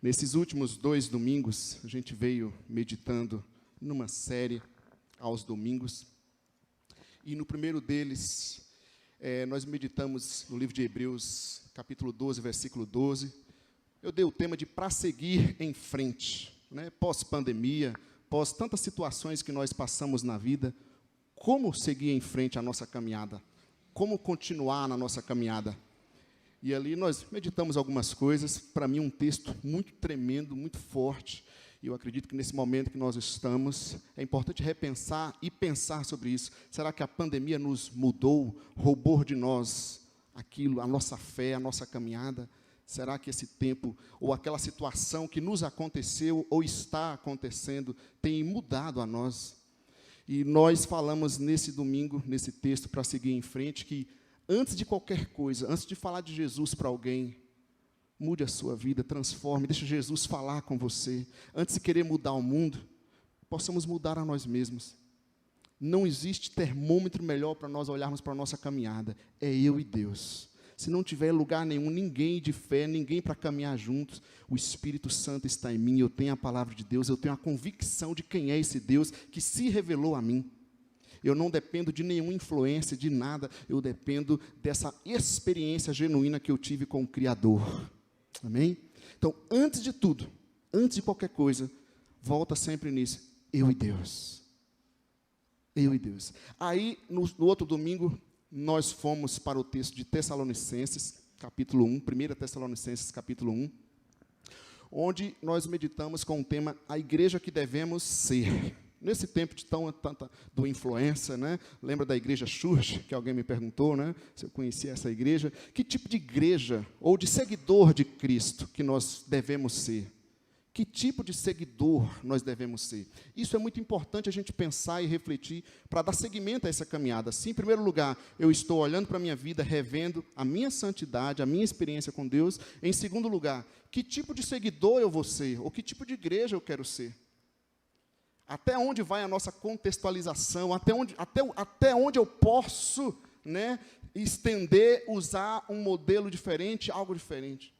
Nesses últimos 2 domingos, a gente veio meditando numa série aos domingos. E no primeiro deles, nós meditamos no livro de Hebreus, capítulo 12, versículo 12. Eu dei o tema de para seguir em frente, né? Pós-pandemia, pós tantas situações que nós passamos na vida, como seguir em frente a nossa caminhada? Como continuar na nossa caminhada? E ali nós meditamos algumas coisas, para mim um texto muito tremendo, muito forte, e eu acredito que nesse momento que nós estamos, é importante repensar e pensar sobre isso. Será que a pandemia nos mudou, roubou de nós aquilo, a nossa fé, a nossa caminhada? Será que esse tempo, ou aquela situação que nos aconteceu, ou está acontecendo, tem mudado a nós? E nós falamos nesse domingo, nesse texto, para seguir em frente, que antes de qualquer coisa, antes de falar de Jesus para alguém, mude a sua vida, transforme, deixe Jesus falar com você. Antes de querer mudar o mundo, possamos mudar a nós mesmos. Não existe termômetro melhor para nós olharmos para a nossa caminhada. É eu e Deus. Se não tiver lugar nenhum, ninguém de fé, ninguém para caminhar juntos, o Espírito Santo está em mim, eu tenho a palavra de Deus, eu tenho a convicção de quem é esse Deus que se revelou a mim. Eu não dependo de nenhuma influência, de nada, eu dependo dessa experiência genuína que eu tive com o Criador. Amém? Então, antes de tudo, antes de qualquer coisa, volta sempre nisso, eu e Deus. Eu e Deus. Aí, no outro domingo, nós fomos para o texto de Tessalonicenses, capítulo 1, 1 Tessalonicenses, capítulo 1, onde nós meditamos com o tema, a igreja que devemos ser. Nesse tempo de tanta do influência, né? Lembra da igreja Church, que alguém me perguntou, né? Se eu conhecia essa igreja. Que tipo de igreja, ou de seguidor de Cristo, que nós devemos ser? Que tipo de seguidor nós devemos ser? Isso é muito importante a gente pensar e refletir para dar seguimento a essa caminhada. Sim, em primeiro lugar, eu estou olhando para a minha vida, revendo a minha santidade, a minha experiência com Deus. Em segundo lugar, que tipo de seguidor eu vou ser? Ou que tipo de igreja eu quero ser? Até onde vai a nossa contextualização? Até onde eu posso, né, estender, usar um modelo diferente, algo diferente?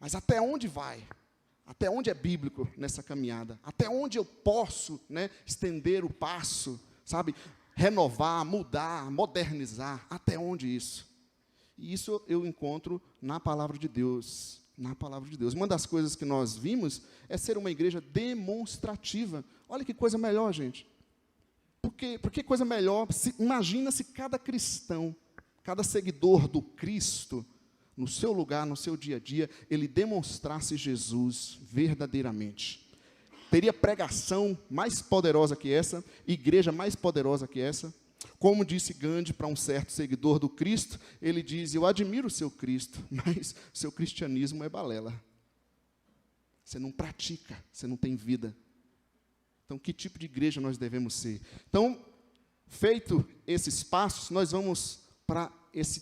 Mas até onde vai? Até onde é bíblico nessa caminhada? Até onde eu posso, né, estender o passo, sabe? Renovar, mudar, modernizar. Até onde isso? E isso eu encontro na palavra de Deus. Na palavra de Deus. Uma das coisas que nós vimos é ser uma igreja demonstrativa. Olha que coisa melhor, gente. Por que coisa melhor? Imagina se cada cristão, cada seguidor do Cristo, no seu lugar, no seu dia a dia, ele demonstrasse Jesus verdadeiramente. Teria pregação mais poderosa que essa, igreja mais poderosa que essa. Como disse Gandhi para um certo seguidor do Cristo, ele diz, eu admiro o seu Cristo, mas o seu cristianismo é balela. Você não pratica, você não tem vida. Então, que tipo de igreja nós devemos ser? Então, feito esses passos, nós vamos para esse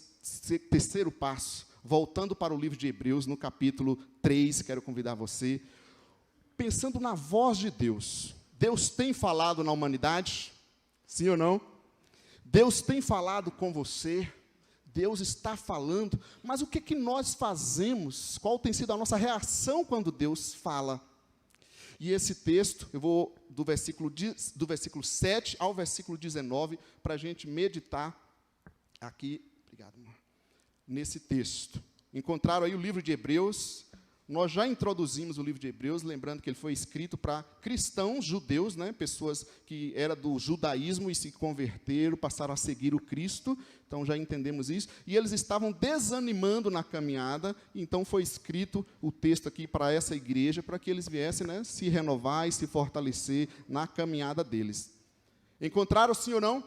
terceiro passo, voltando para o livro de Hebreus, no capítulo 3, quero convidar você, pensando na voz de Deus. Deus tem falado na humanidade? Sim ou não? Deus tem falado com você, Deus está falando, mas o que nós fazemos? Qual tem sido a nossa reação quando Deus fala? E esse texto, eu vou do versículo 7 ao versículo 19, para a gente meditar aqui, obrigado, irmão, nesse texto. Encontraram aí o livro de Hebreus. Nós já introduzimos o livro de Hebreus, lembrando que ele foi escrito para cristãos judeus, né, pessoas que eram do judaísmo e se converteram, passaram a seguir o Cristo, então já entendemos isso, e eles estavam desanimando na caminhada, então foi escrito o texto aqui para essa igreja, para que eles viessem, né, se renovar e se fortalecer na caminhada deles. Encontraram sim ou não?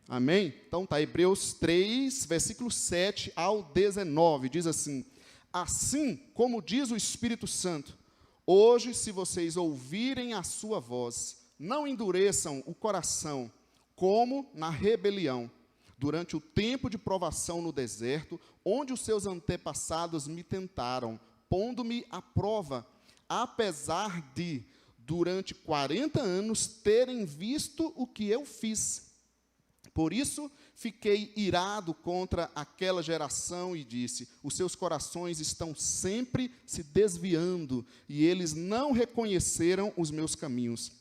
Amém? Então tá, Hebreus 3, versículo 7 ao 19, diz assim, assim como diz o Espírito Santo, hoje, se vocês ouvirem a sua voz, não endureçam o coração, como na rebelião, durante o tempo de provação no deserto, onde os seus antepassados me tentaram, pondo-me à prova, apesar de, durante 40 anos, terem visto o que eu fiz. Por isso fiquei irado contra aquela geração e disse: os seus corações estão sempre se desviando, e eles não reconheceram os meus caminhos.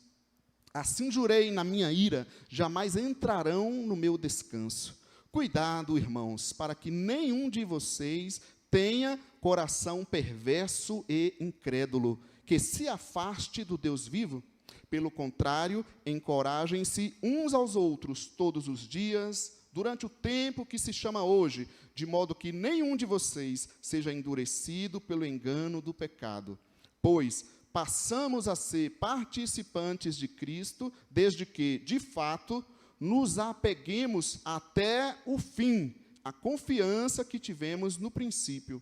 Assim jurei na minha ira, jamais entrarão no meu descanso. Cuidado, irmãos, para que nenhum de vocês tenha coração perverso e incrédulo, que se afaste do Deus vivo. Pelo contrário, encorajem-se uns aos outros todos os dias, durante o tempo que se chama hoje, de modo que nenhum de vocês seja endurecido pelo engano do pecado. Pois passamos a ser participantes de Cristo, desde que, de fato, nos apeguemos até o fim, a confiança que tivemos no princípio.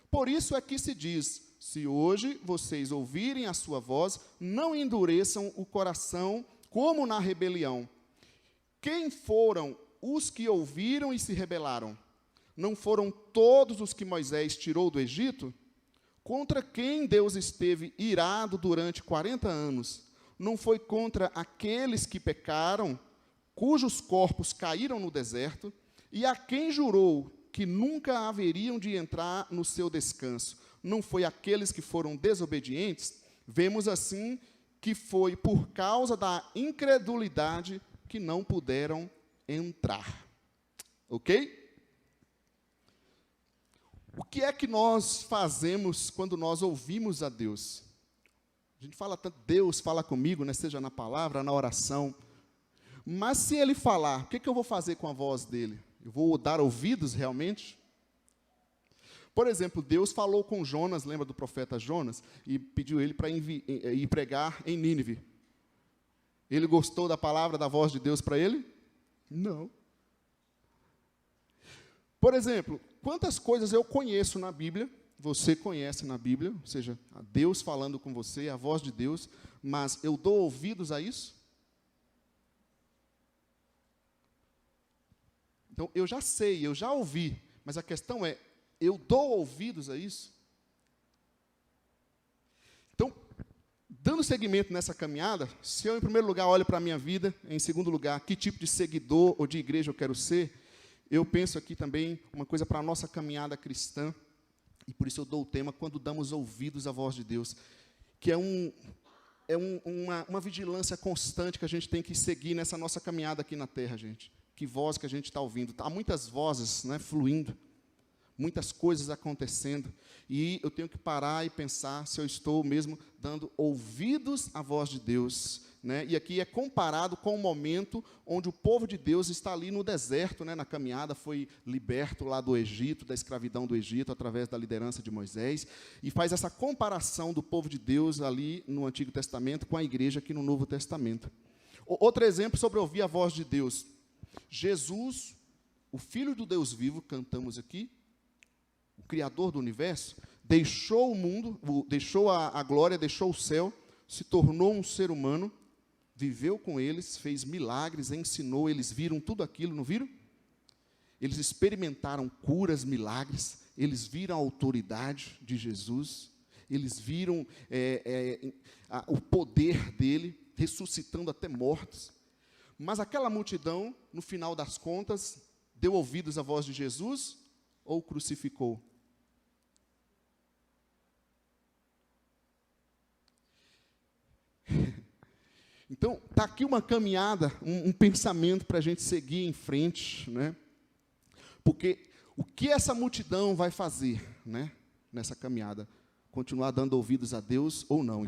Por isso é que se diz: se hoje vocês ouvirem a sua voz, não endureçam o coração como na rebelião. Quem foram os que ouviram e se rebelaram? Não foram todos os que Moisés tirou do Egito? Contra quem Deus esteve irado durante 40 anos? Não foi contra aqueles que pecaram, cujos corpos caíram no deserto, e a quem jurou que nunca haveriam de entrar no seu descanso? Não foi aqueles que foram desobedientes? Vemos assim que foi por causa da incredulidade que não puderam entrar. Ok? O que é que nós fazemos quando nós ouvimos a Deus? A gente fala tanto, Deus fala comigo, né? Seja na palavra, na oração. Mas se Ele falar, o que eu vou fazer com a voz dEle? Eu vou dar ouvidos realmente? Por exemplo, Deus falou com Jonas, lembra do profeta Jonas? E pediu ele para ir pregar em Nínive. Ele gostou da palavra, da voz de Deus para ele? Não. Por exemplo, quantas coisas eu conheço na Bíblia, você conhece na Bíblia, ou seja, Deus falando com você, a voz de Deus, mas eu dou ouvidos a isso? Então, eu já sei, eu já ouvi, mas a questão é, eu dou ouvidos a isso? Então, dando seguimento nessa caminhada, se eu, em primeiro lugar, olho para a minha vida, em segundo lugar, que tipo de seguidor ou de igreja eu quero ser, eu penso aqui também uma coisa para a nossa caminhada cristã, e por isso eu dou o tema, quando damos ouvidos à voz de Deus, que é uma vigilância constante que a gente tem que seguir nessa nossa caminhada aqui na terra, gente. Que voz que a gente está ouvindo. Há muitas vozes, né, fluindo, muitas coisas acontecendo, e eu tenho que parar e pensar se eu estou mesmo dando ouvidos à voz de Deus, né? E aqui é comparado com o momento onde o povo de Deus está ali no deserto, né, na caminhada, foi liberto lá do Egito, da escravidão do Egito, através da liderança de Moisés, e faz essa comparação do povo de Deus ali no Antigo Testamento com a igreja aqui no Novo Testamento. Outro exemplo sobre ouvir a voz de Deus. Jesus, o Filho do Deus vivo, cantamos aqui, o Criador do universo, deixou o mundo, deixou a glória, deixou o céu, se tornou um ser humano, viveu com eles, fez milagres, ensinou, eles viram tudo aquilo, não viram? Eles experimentaram curas, milagres, eles viram a autoridade de Jesus, eles viram o poder dele, ressuscitando até mortos. Mas aquela multidão, no final das contas, deu ouvidos à voz de Jesus ou crucificou? Então, está aqui uma caminhada, um pensamento para a gente seguir em frente, né? Porque o que essa multidão vai fazer, né, nessa caminhada? Continuar dando ouvidos a Deus ou não? Então,